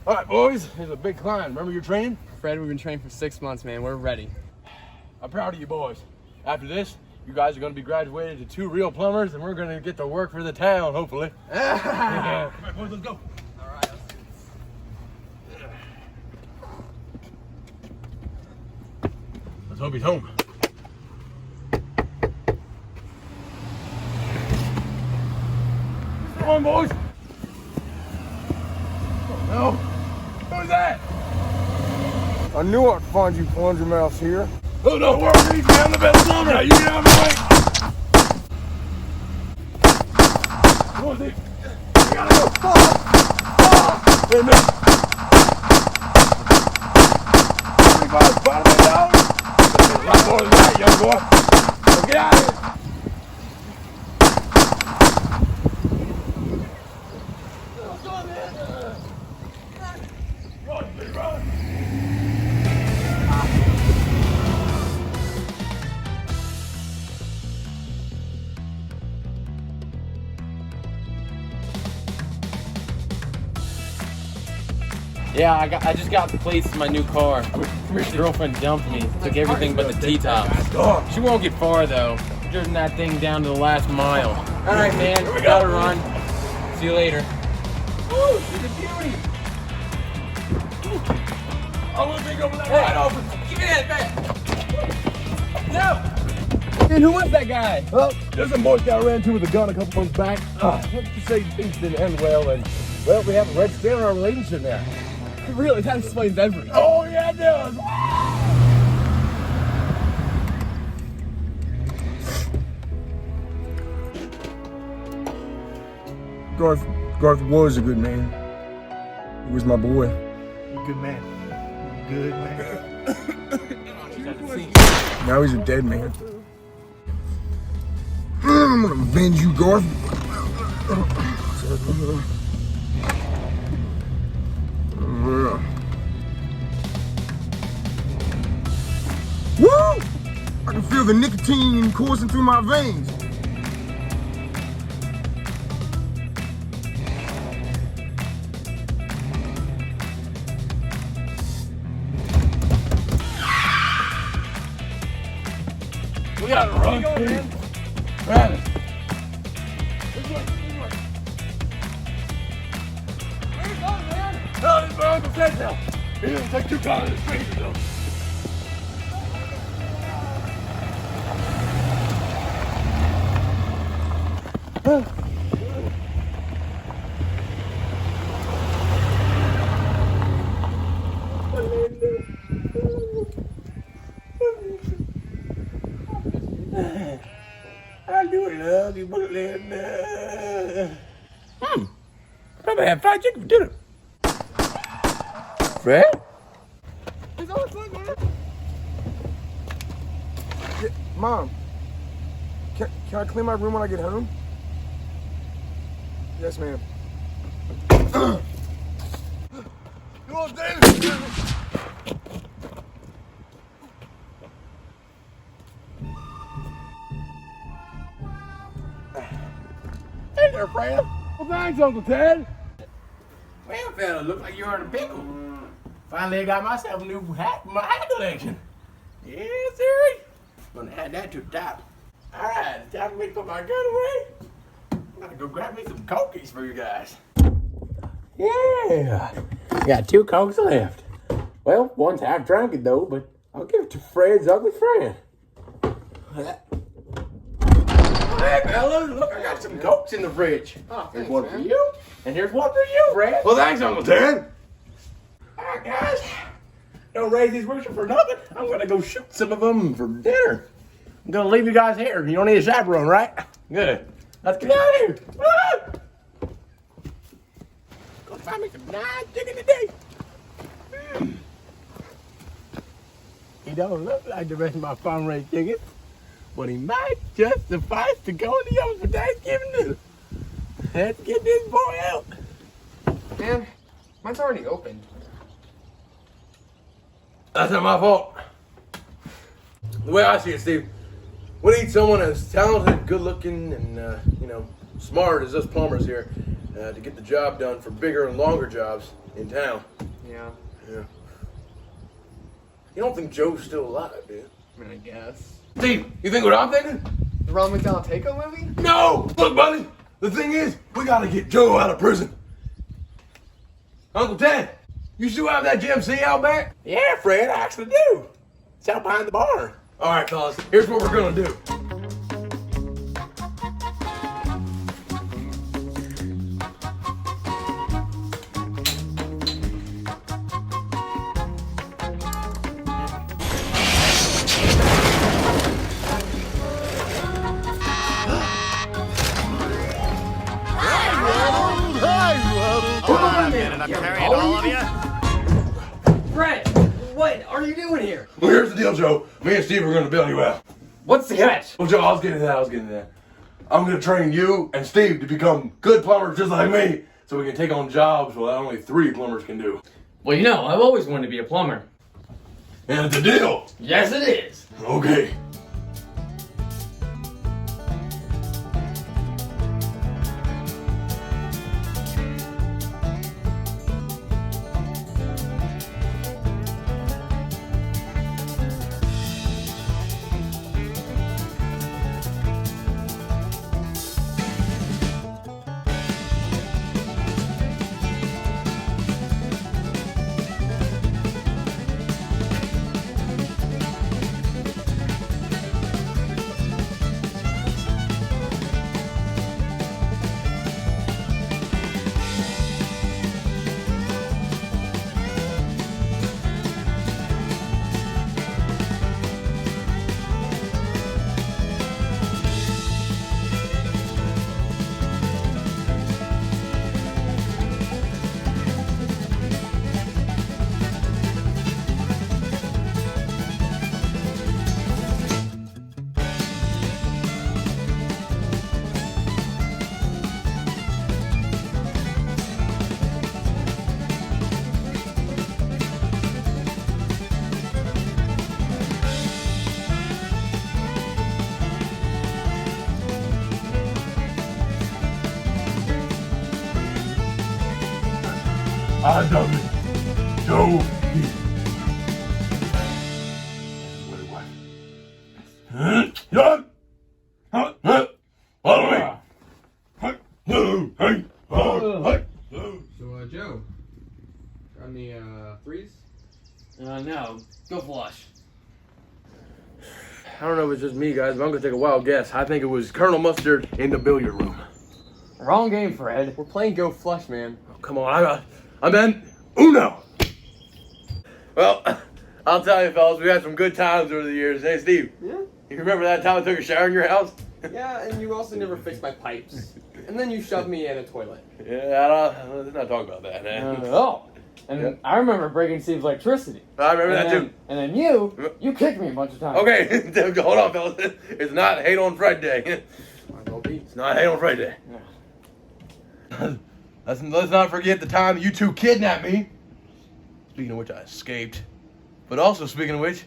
All right, boys, here's a big climb. Remember your training? Fred, we've been training for 6 months, man. We're ready. I'm proud of you boys. After this, you guys are going to be graduated to 2 real plumbers, and we're going to get to work for the town, hopefully. Yeah. Come on, boys, let's go. All right, let's do this. Let's hope he's home. Come on, boys. Oh, no. Who's that? I knew I'd find you plunger mouths here. Oh, no, we're reaching down the best plumber. Now, you get out of the way. Come on, Steve. We gotta go. Wait a minute. $25 $5 million? A lot more than that, young boy. So get out of here. Yeah, I just got the plates to my new car. My girlfriend dumped me. Took everything but the T-tops. She won't get far, though. Driven that thing down to the last mile. All right, man. We gotta run. See you later. Woo, she's a beauty. I want to take over that ride over. Give me that back. No. And who was that guy? Well, there's some boys that I ran to with a gun a couple months back. Let's just say things didn't end well, and, well, we have a red stain on our relationship now. Really, that explains everything. Oh, yeah, it does. Garth was a good man. He was my boy. Good man. Good man. Now he's a dead man. I'm gonna avenge you, Garth. Woo! I can feel the nicotine coursing through my veins. We gotta run. Run. Where you going, man? No, this is my Uncle Ted's house. He doesn't take 2 cars to the street, though. I do love you, Linda. Probably have fried chicken for dinner. Fred? It's all fun, man. Yeah, Mom, can I clean my room when I get home? Yes, ma'am. Come on, David. Hey there, Fred. Well, thanks, Uncle Ted. Well, fella, look like you're in a pickle. Finally, I got myself a new hat for my hat collection. Yes, sir. Gonna add that to the top. All right, it's time for me to put my gun away. I'm gonna go grab me some cokies for you guys. Yeah, got 2 cokes left. Well, one's half drunk though, but I'll give it to Fred's ugly friend. Hey, fellas, look, I got some cokes in the fridge. Oh, Here's thanks, one man. for you, and here's one for you, Fred. Well, thanks, Uncle Ted. All right, guys. Don't raise these roosters for nothing. I'm gonna go shoot some of them for dinner. I'm gonna leave you guys here. You don't need a chaperone, right? Good. Let's get out of here. Ah! Go find me some nice chicken today. He don't look like the rest of my farm-raised chickens, but he might just suffice to go in the oven for Thanksgiving dinner. Let's get this boy out. Man, mine's already opened. That's not my fault. The way I see it, Steve, we need someone as talented, good-looking, and smart as us plumbers here to get the job done for bigger and longer jobs. in town. Yeah. Yeah. You don't think Joe's still alive, do you? I mean, I guess. Steve, you think what I'm thinking? The Ron McDonald Takeover movie? No! Look, buddy, the thing is, we gotta get Joe out of prison. Uncle Ted, you still have that GMC out back? Yeah, Fred, I actually do. It's out behind the barn. All right, fellas, here's what we're gonna do. Fred, what are you doing here? Well, here's the deal, Joe. Me and Steve are gonna bail you out. What's the catch? Well, Joe, I was getting to that. I'm gonna train you and Steve to become good plumbers just like me, so we can take on jobs that only 3 plumbers can do. Well, you know, I've always wanted to be a plumber. And it's a deal. Yes, it is. Okay. I done it. Joe Keise. Done. Follow me. So, Joe, on the threes? No. Go flush. I don't know if it's just me, guys, but I'm gonna take a wild guess. I think it was Colonel Mustard in the billiard room. Wrong game, Fred. We're playing Go Flush, man. Oh, come on, I meant Uno. Well, I'll tell you, fellas, we had some good times over the years. Hey, Steve. Yeah? You remember that time I took a shower in your house? Yeah, and you also never fixed my pipes. And then you shoved me in a toilet. Yeah, let's not talk about that, man. And Yeah. I remember breaking Steve's electricity. I remember that too. And then you kicked me a bunch of times. Okay, hold on, fellas. It's not Hate on Friday. It's not Hate on Friday. Let's not forget the time you two kidnapped me. Speaking of which, I escaped. But also, speaking of which,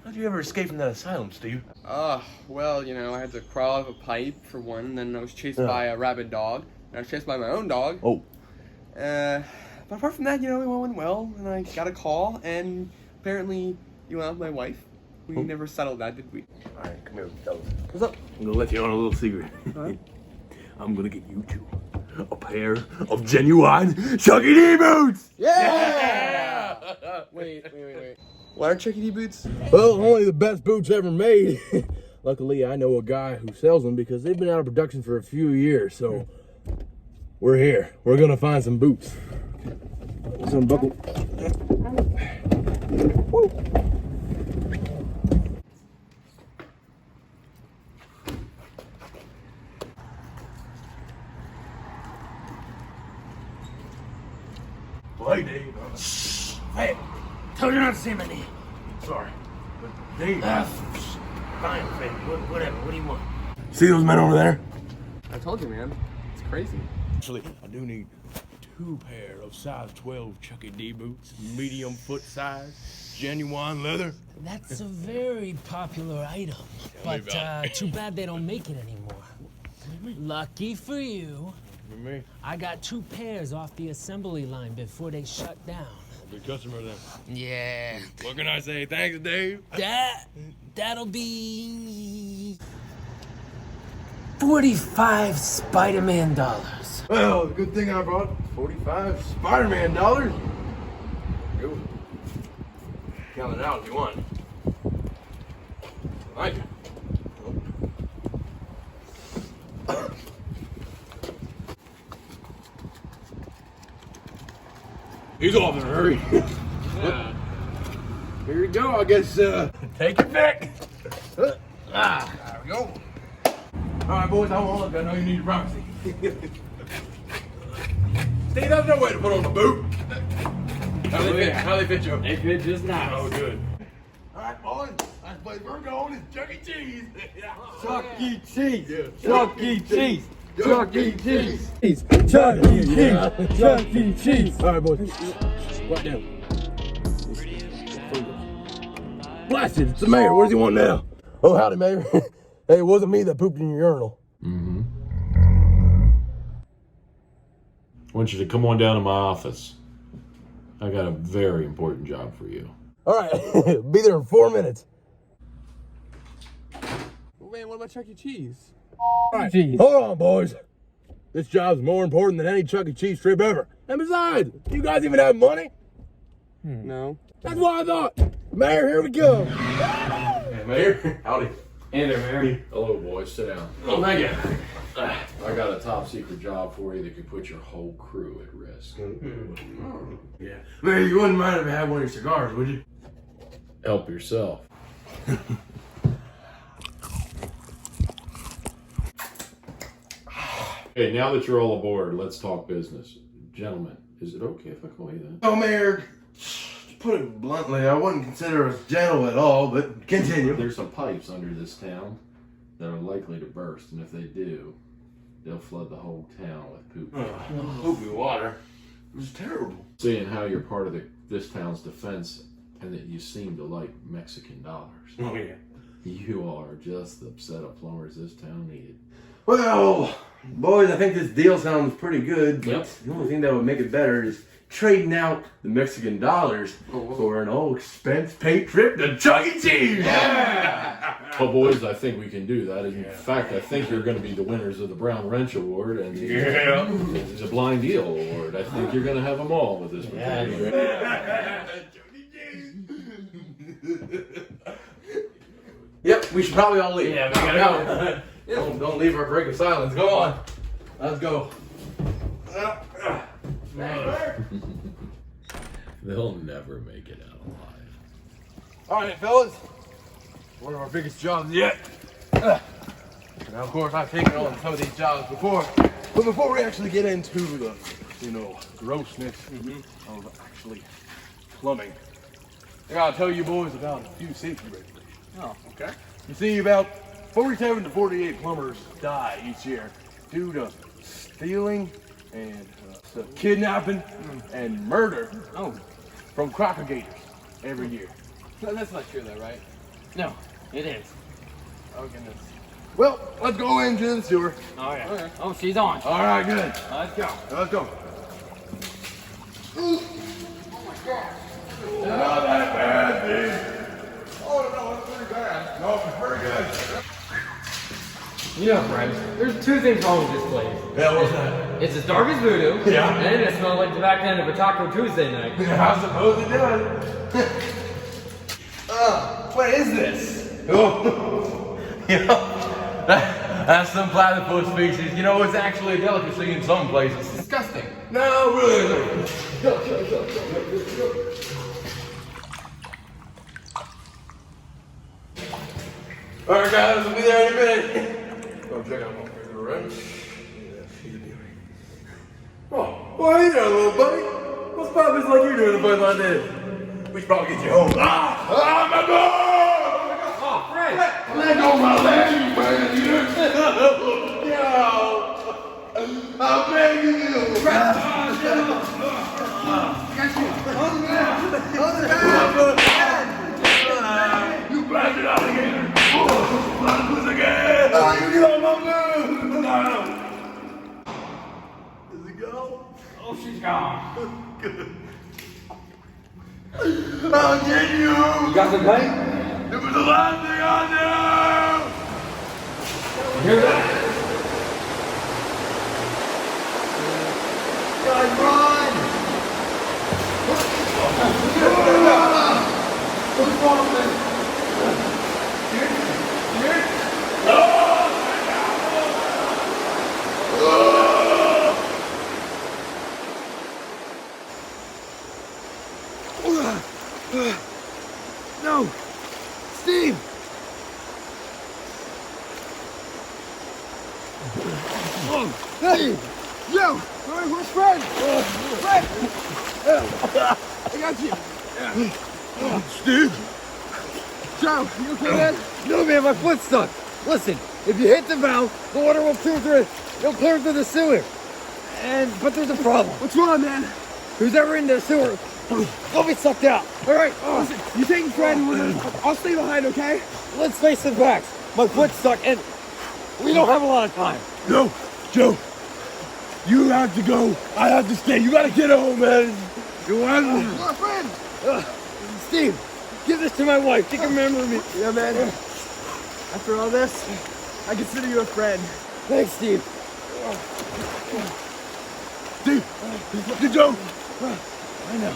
how'd you ever escape from that asylum, Steve? Well, you know, I had to crawl off a pipe for one, and then I was chased by a rabid dog, and I was chased by my own dog. Oh. But apart from that, you know, it went well, and I got a call, and apparently you went out with my wife. We never settled that, did we? Alright, come here, fellas. What's up? I'm gonna let you on a little secret. I'm gonna get you two a pair of genuine Chucky D boots! Yeah! Wait. What are Chucky D boots? Well, only the best boots ever made. Luckily, I know a guy who sells them because they've been out of production for a few years, so we're here. We're gonna find some boots. Some buckle. Woo. Hey, Dave. Hey, told you not to say my name. Sorry. But Dave. Fine, Fred. Whatever. What do you want? See those men over there? I told you, man. It's crazy. Actually, I do need 2 pair of size 12 Chucky D boots, medium foot size, genuine leather. That's a very popular item, but too bad they don't make it anymore. Lucky for you, For me. I got 2 pairs off the assembly line before they shut down. Good customer then. Yeah. What can I say? Thanks, Dave. That'll be 45 Spider-Man dollars. Well, good thing I brought 45 Spider-Man dollars. Go. Count it out if you want. Thank you. He's off in a hurry. Yeah. Here we go, I guess, take it back. There we go. All right, boys, I won't look. I know you need your privacy. Steve, there's no way to put on the boot. How they fit you? They fit just nice. Oh, good. All right, boys, last place we're going is Chuck E. Cheese. Chuck E. Cheese. Yeah. Chuck E. Cheese. Chuck E. Cheese. Chuck E. Cheese. Chuck E. Cheese. All right, boys. Right down. Blasted, it's the mayor. What does he want now? Oh, howdy, mayor. Hey, it wasn't me that pooped in your urinal. Mm-hmm. I want you to come on down to my office. I got a very important job for you. All right, be there in 4 minutes. Well, man, what about Chuck E. Cheese? All right, hold on, boys. This job's more important than any Chuck E. Cheese trip ever. And besides, you guys even have money? No. That's what I thought. Mayor, here we go. Hey, Mayor. Howdy. Hey there, Mary. Hello, boys. Sit down. Oh, thank you. I got a top secret job for you that could put your whole crew at risk. Yeah. Mayor, you wouldn't mind if I had one of your cigars, would you? Help yourself. Hey, now that you're all aboard, let's talk business. Gentlemen, is it okay if I call you that? Oh, Mayor, to put it bluntly, I wouldn't consider us gentle at all, but continue. There's some pipes under this town that are likely to burst, and if they do, they'll flood the whole town with poop. Poopy water. It was terrible. Seeing how you're part of this town's defense and that you seem to like Mexican dollars. Oh, yeah. You are just the set of plumbers this town needed. Well, boys, I think this deal sounds pretty good, but Yep. the only thing that would make it better is trading out the Mexican dollars for an old expense-paid trip to Chuck E. Cheese. Well, boys, I think we can do that. In fact, I think you're going to be the winners of the Brown Wrench Award and the Blind Eel Award. I think you're going to have them all with this proposal. Yep, we should probably all leave. Yeah, we gotta go. Don't leave our break of silence. Go on. Let's go. They'll never make it out alive. All right, fellas. One of our biggest jobs yet. Now, of course, I've taken on some of these jobs before, but before we actually get into the, grossness of actually plumbing, I gotta tell you boys about a few safety regulations. Oh, okay. You see, about 47 to 48 plumbers die each year due to stealing and kidnapping and murder from crocodilators every year. That's not true, though, right? No, it is. Oh, goodness. Well, let's go into the sewer. Oh, yeah. Okay. Oh, she's on. All right, good. Let's go. Let's go. Not that bad, dude. Oh, no, that's pretty bad. No, it's pretty good. You know, Frank, there's 2 things wrong with this place. Yeah, what's that? It's as dark as voodoo, Yeah. and it smells like the back end of a Taco Tuesday night. I suppose it does. What is this? Oh, that's some platypus species. It's actually a delicacy in some places. Disgusting. No, really. All right, guys, we'll be there in a minute. Go check out my favorite wrench. Oh, hey there, little buddy. What's poppin' like you're doing the place like this? We should probably get you home. My God! Oh, Frank! Let go of my leg, man! Yo! I'm begging you! You blasted alligator! Platypus again! You get on my nerves! I'll get you! You got some paint? It was the last thing I knew! You hear that? Guys, run! What's wrong, man? No! Steve! Hey! Yo! Where's Fred? Fred! I got you! Steve! Joe, you okay, man? No, man, my foot's stuck. Listen, if you hit the valve, the water will clear through it. It'll clear through the sewer. But there's a problem. What's wrong, man? Who's ever in the sewer, they'll be sucked out. All right, listen, you take Fred, I'll stay behind, okay? Let's face the facts. My foot's stuck, and we don't have a lot of time. No, Joe. You have to go. I have to stay. You gotta get home, man. You want my friend? Steve, give this to my wife. She can remember me. Yeah, man. After all this, I consider you a friend. Thanks, Steve. Steve, good job. I know.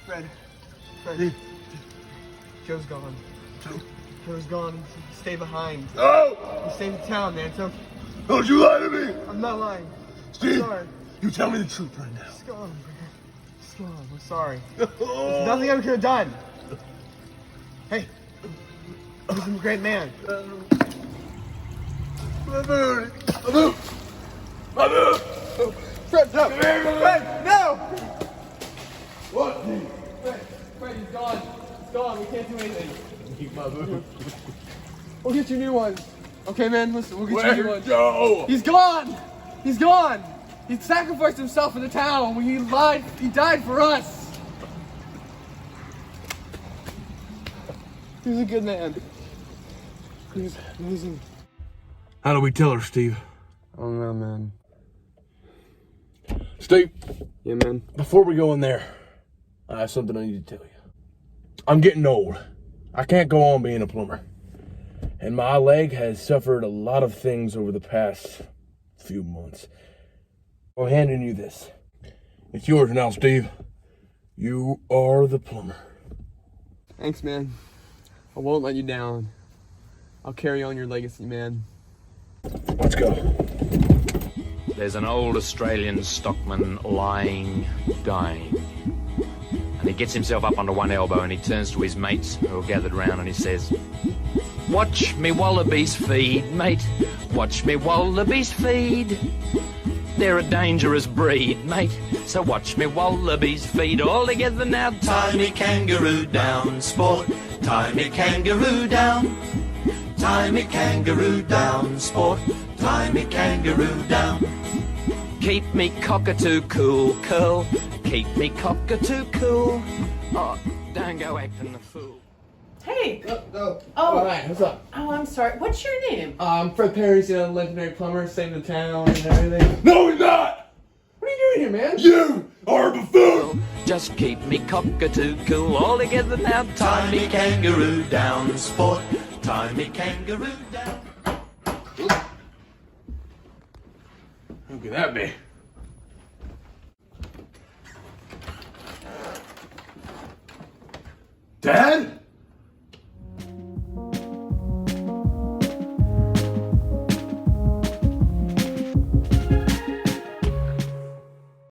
Fred. Joe's gone. Joe's gone. Stay behind. No! You stay in town, man. It's okay. Don't you lie to me! I'm not lying. Steve, I'm sorry. you tell me the truth right now. It's gone, man. It's gone. I'm sorry. There's nothing I could have done. Hey. He's a great man. My boot! My boot! My boot! Fred, no! Come here, Fred, no! What? Fred, he's gone. He's gone. We can't do anything. Keep my boot. We'll get you new ones. Okay, man? Listen, we'll get you new Where'd ones. Joe? He's gone! He's gone! He sacrificed himself for the town. When he lied, he died for us. He was a good man. He was amazing. How do we tell her, Steve? I don't know, man. Steve, Yeah, man. before we go in there, I have something I need to tell you. I'm getting old. I can't go on being a plumber. And my leg has suffered a lot of things over the past few months. I'm handing you this. It's yours now, Steve. You are the plumber. Thanks, man. I won't let you down. I'll carry on your legacy, man. Let's go. There's an old Australian stockman lying, dying. And he gets himself up onto one elbow and he turns to his mates who are gathered round and he says, "Watch me wallabies feed, mate. Watch me wallabies feed. They're a dangerous breed, mate. So watch me wallabies feed. All together now, tie me kangaroo down, sport. Tie me kangaroo down. Tie me kangaroo down, sport. Tie me kangaroo down. Keep me cockatoo cool, curl. Keep me cockatoo cool. Oh, don't go acting the fool." Hey. No. Oh. All right, what's up? Oh, I'm sorry. What's your name? Fred Parings, you know, legendary plumber, saved the town and everything. No, he's not! What are you doing here, man? You are a buffoon! Just keep me cockatoo cool. All together now, tie me kangaroo down, sport. Tie me kangaroo down. Who could that be? Dad?